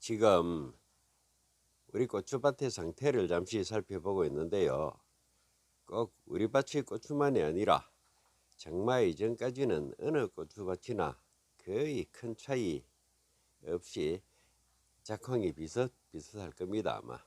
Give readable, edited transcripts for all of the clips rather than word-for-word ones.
지금 우리 고추밭의 상태를 잠시 살펴보고 있는데요. 꼭 우리 밭의 고추만이 아니라 장마 이전까지는 어느 고추밭이나 거의 큰 차이 없이 작황이 비슷할 겁니다, 아마.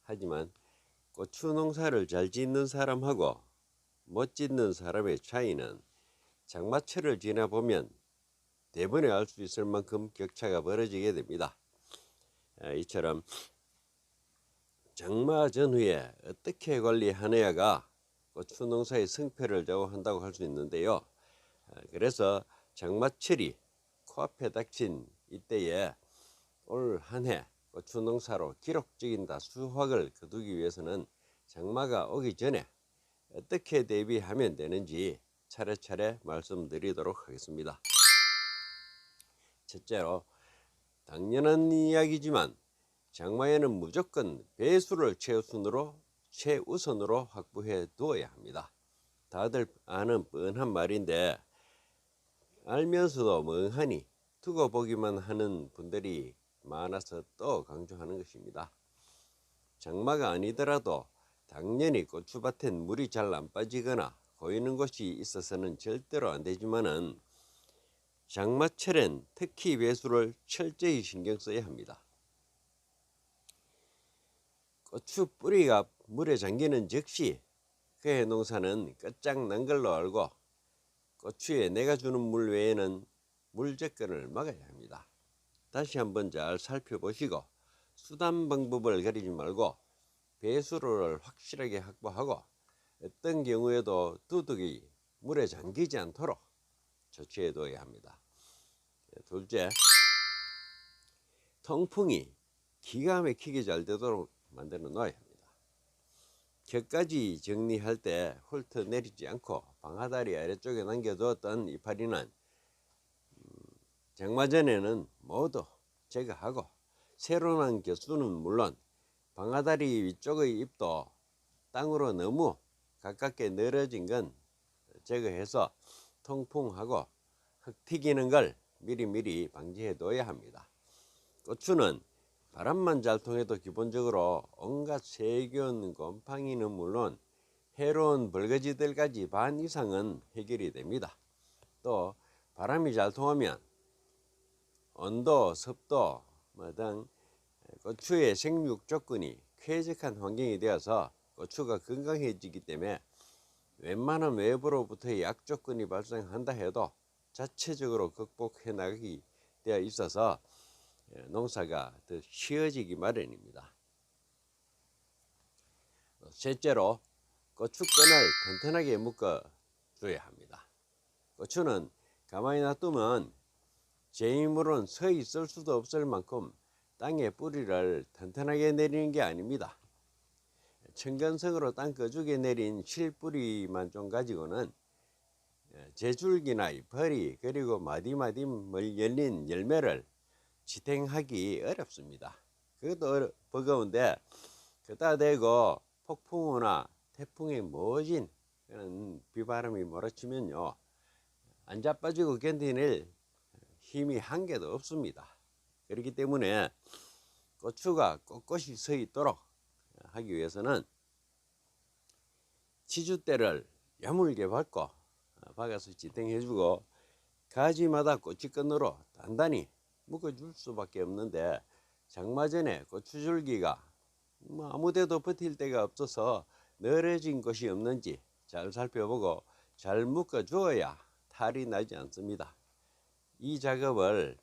하지만 고추 농사를 잘 짓는 사람하고 못 짓는 사람의 차이는 장마철을 지나보면 대번에 알 수 있을 만큼 격차가 벌어지게 됩니다. 이처럼 장마 전후에 어떻게 관리하느냐가 고추 농사의 승패를 좌우한다고 할 수 있는데요. 그래서 장마철이 코앞에 닥친 이때에 올 한 해 고추 농사로 기록적인 수확을 거두기 위해서는 장마가 오기 전에 어떻게 대비하면 되는지 차례차례 말씀드리도록 하겠습니다. 첫째로, 당연한 이야기지만 장마에는 무조건 배수를 최우선으로 확보해 두어야 합니다. 다들 아는 뻔한 말인데 알면서도 멍하니 두고 보기만 하는 분들이 많아서 또 강조하는 것입니다. 장마가 아니더라도 당연히 고추밭엔 물이 잘 안 빠지거나 고이는 곳이 있어서는 절대로 안 되지만은 장마철엔 특히 배수를 철저히 신경 써야 합니다. 고추 뿌리가 물에 잠기는 즉시 그해 농사는 끝장난 걸로 알고 고추에 내가 주는 물 외에는 물 접근을 막아야 합니다. 다시 한번 잘 살펴보시고 수단 방법을 가리지 말고 배수로를 확실하게 확보하고 어떤 경우에도 두둑이 물에 잠기지 않도록 조치해 둬야 합니다. 둘째, 통풍이 기가 막히게 잘 되도록 만들어 놔야 합니다. 곁가지 정리할 때 훑어 내리지 않고 방아다리 아래쪽에 남겨두었던 이파리는 장마 전에는 모두 제거하고 새로 난 곁수는 물론 방아다리 위쪽의 잎도 땅으로 너무 가깝게 늘어진 건 제거해서 통풍하고 흙 튀기는 걸 미리미리 방지해 둬야 합니다. 고추는 바람만 잘 통해도 기본적으로 온갖 세균, 곰팡이는 물론 해로운 벌거지들까지 반 이상은 해결이 됩니다. 또 바람이 잘 통하면 온도, 습도 등 고추의 생육 조건이 쾌적한 환경이 되어서 고추가 건강해지기 때문에 웬만한 외부로부터의 약조건이 발생한다 해도 자체적으로 극복해 나가게 되어 있어서 농사가 더 쉬워지기 마련입니다. 셋째로, 고추끈을 튼튼하게 묶어줘야 합니다. 고추는 가만히 놔두면 제 힘으로는 서 있을 수도 없을 만큼 땅에 뿌리를 튼튼하게 내리는 게 아닙니다. 천건성으로 땅 거죽에 내린 실뿌리만 좀 가지고는 제줄기나 벌이 그리고 마디마디 열린 열매를 지탱하기 어렵습니다. 그것도 버거운데 그다 대고 폭풍우나 태풍에 모진 비바람이 몰아치면요 안 자빠지고 견디낼 힘이 한 개도 없습니다. 그렇기 때문에 고추가 꼿꼿이 서 있도록 하기 위해서는 치주대를 야물게 박아서 지탱해주고 가지마다 고치끈으로 단단히 묶어줄 수밖에 없는데 장마 전에 고추줄기가 아무데도 버틸 데가 없어서 늘어진 곳이 없는지 잘 살펴보고 잘 묶어주어야 탈이 나지 않습니다. 이 작업을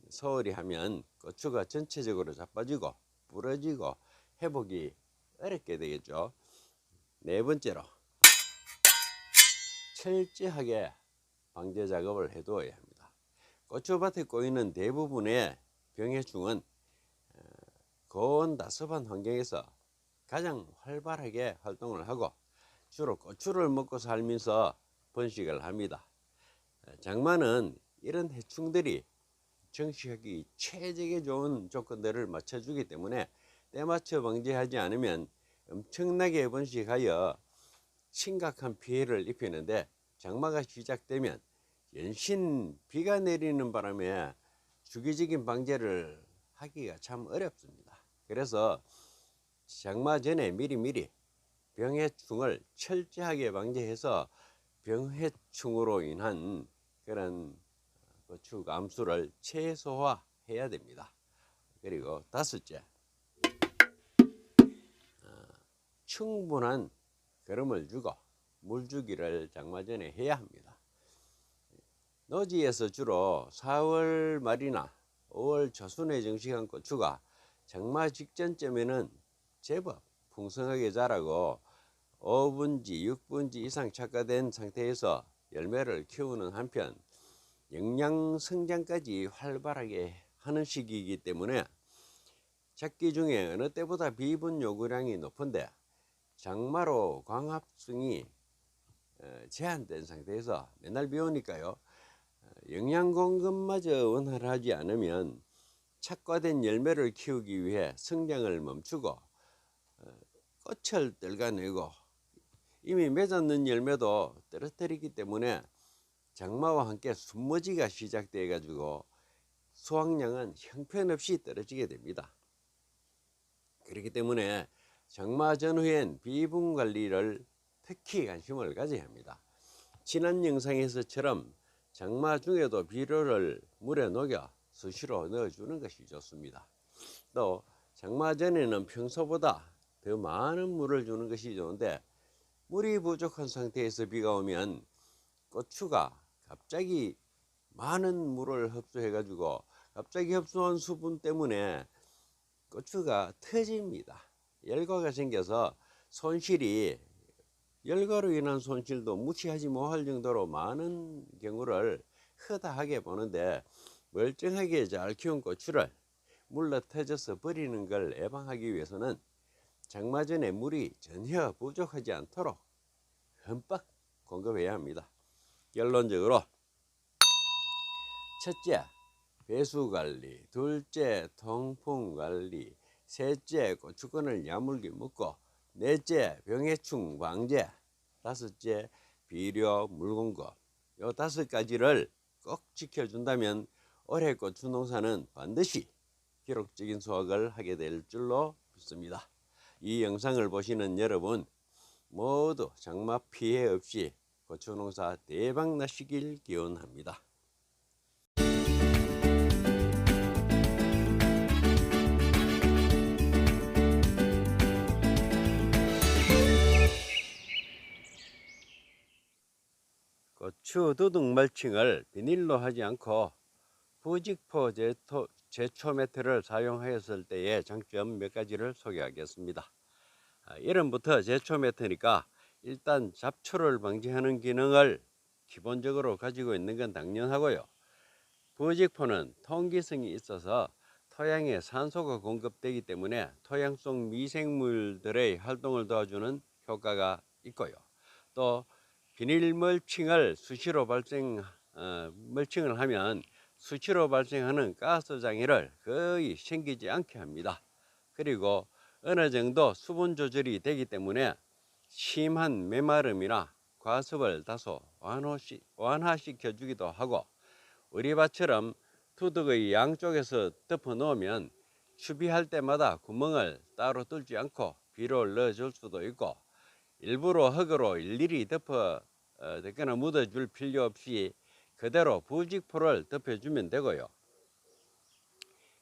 소홀히 하면 고추가 전체적으로 자빠지고 부러지고 회복이 어렵게 되겠죠. 네 번째로, 철저하게 방제 작업을 해두어야 합니다. 고추밭에 꼬이는 대부분의 병해충은 고온 다습한 환경에서 가장 활발하게 활동을 하고 주로 고추를 먹고 살면서 번식을 합니다. 장마는 이런 해충들이 정식하기 최적의 좋은 조건들을 맞춰주기 때문에 때맞춰 방제하지 않으면 엄청나게 번식하여 심각한 피해를 입히는데 장마가 시작되면 연신 비가 내리는 바람에 주기적인 방제를 하기가 참 어렵습니다. 그래서 장마 전에 미리미리 병해충을 철저하게 방지해서 병해충으로 인한 그런 고추 감수를 최소화해야 됩니다. 그리고 다섯째, 충분한 거름을 주고 물주기를 장마 전에 해야 합니다. 노지에서 주로 4월 말이나 5월 초순에 정식한 고추가 장마 직전쯤에는 제법 풍성하게 자라고 5분지, 6분지 이상 착화된 상태에서 열매를 키우는 한편 영양 성장까지 활발하게 하는 시기이기 때문에 작기 중에 어느 때보다 비분 요구량이 높은데 장마로 광합성이 제한된 상태에서 맨날 비 오니까요, 영양 공급마저 원활하지 않으면 착과된 열매를 키우기 위해 성장을 멈추고 꽃을 떨가내고 이미 맺었는 열매도 떨어뜨리기 때문에 장마와 함께 숨머지가 시작돼 가지고 수확량은 형편없이 떨어지게 됩니다. 그렇기 때문에 장마 전후엔 비분 관리를 특히 관심을 가져야 합니다. 지난 영상에서처럼 장마 중에도 비료를 물에 녹여 수시로 넣어주는 것이 좋습니다. 또 장마 전에는 평소보다 더 많은 물을 주는 것이 좋은데 물이 부족한 상태에서 비가 오면 고추가 갑자기 많은 물을 흡수해 가지고 갑자기 흡수한 수분 때문에 고추가 터집니다. 열과가 생겨서 손실이, 열과로 인한 손실도 무시하지 못할 정도로 많은 경우를 허다하게 보는데, 멀쩡하게 잘 키운 고추를 물러 터져서 버리는 걸 예방하기 위해서는 장마 전에 물이 전혀 부족하지 않도록 흠뻑 공급해야 합니다. 결론적으로 첫째, 배수관리, 둘째, 통풍관리, 셋째, 고추根을 야물게 묶고, 넷째, 병해충 방제, 다섯째, 비료 물공급. 요 5가지를 꼭 지켜준다면 올해 고추 농사는 반드시 기록적인 수확을 하게 될 줄로 믿습니다. 이 영상을 보시는 여러분 모두 장마 피해 없이 고추 농사 대박 나시길 기원합니다. 고추 두둑 멀칭을 비닐로 하지 않고 부직포 제초 매트를 사용하였을 때의 장점 몇 가지를 소개하겠습니다. 이름부터 제초 매트니까 일단 잡초를 방지하는 기능을 기본적으로 가지고 있는 건 당연하고요. 부직포는 통기성이 있어서 토양에 산소가 공급되기 때문에 토양 속 미생물들의 활동을 도와주는 효과가 있고요. 또 비닐 멀칭을 수시로 멀칭을 하면 수시로 발생하는 가스 장애를 거의 생기지 않게 합니다. 그리고 어느 정도 수분 조절이 되기 때문에 심한 메마름이나 과습을 다소 완화시켜 주기도 하고, 우리밭처럼 투둑의 양쪽에서 덮어 놓으면 추비할 때마다 구멍을 따로 뚫지 않고 비료를 넣어 줄 수도 있고, 일부러 흙으로 일일이 덮거나 묻어줄 필요 없이 그대로 부직포를 덮여주면 되고요.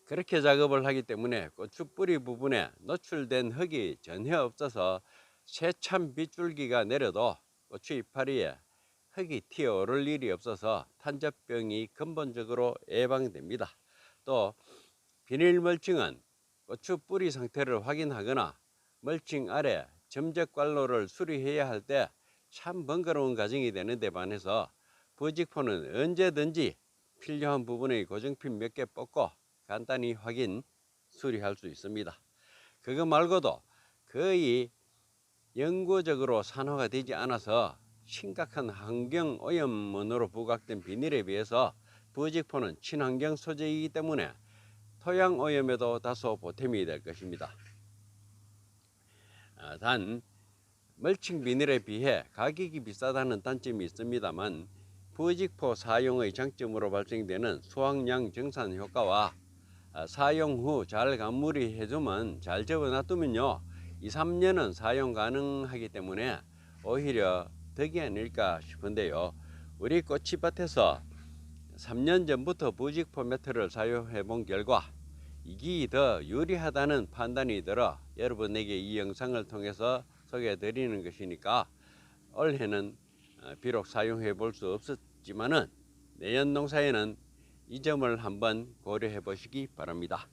그렇게 작업을 하기 때문에 고추 뿌리 부분에 노출된 흙이 전혀 없어서 새참 빗줄기가 내려도 고추 이파리에 흙이 튀어오를 일이 없어서 탄저병이 근본적으로 예방됩니다. 또 비닐 멀칭은 고추 뿌리 상태를 확인하거나 멀칭 아래 점적 관로를 수리해야 할 때 참 번거로운 과정이 되는데 반해서 부직포는 언제든지 필요한 부분의 고정핀 몇 개 뽑고 간단히 확인, 수리할 수 있습니다. 그거 말고도 거의 영구적으로 산화가 되지 않아서 심각한 환경 오염원으로 부각된 비닐에 비해서 부직포는 친환경 소재이기 때문에 토양 오염에도 다소 보탬이 될 것입니다. 단 멀칭 비닐에 비해 가격이 비싸다는 단점이 있습니다만 부직포 사용의 장점으로 발생되는 수확량 정산 효과와 사용 후 잘 가물이해주면 잘 접어놔두면요 2, 3년은 사용 가능하기 때문에 오히려 덕이 아닐까 싶은데요. 우리 꼬치밭에서 3년 전부터 부직포 매트를 사용해 본 결과 이게 더 유리하다는 판단이 들어 여러분에게 이 영상을 통해서 소개해 드리는 것이니까 올해는 비록 사용해 볼 수 없었지만은 내년 농사에는 이 점을 한번 고려해 보시기 바랍니다.